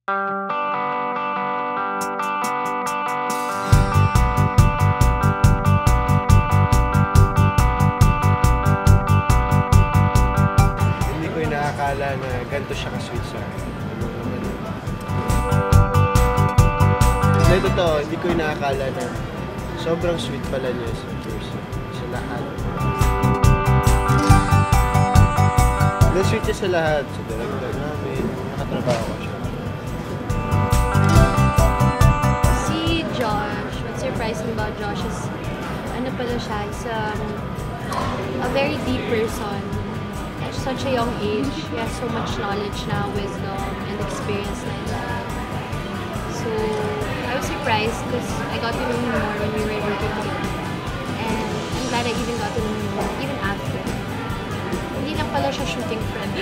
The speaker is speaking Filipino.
Hindi ko inaakala na ganito siya ka-sweet sa akin. Hindi totoo, hindi ko inaakala na sobrang sweet pala niya sa person, sa lahat. Na-sweet niya sa lahat, sa director namin, nakatrabaho ko siya. Si Josh, what surprised me about Josh is, ano pala siya, is a very deep person. At such a young age, he has so much knowledge now, wisdom, and experience na niya. So, I was surprised because I got to know him more when we were working together. And I'm glad I even got to know him more, even after. Hindi lang pala siya shooting friend.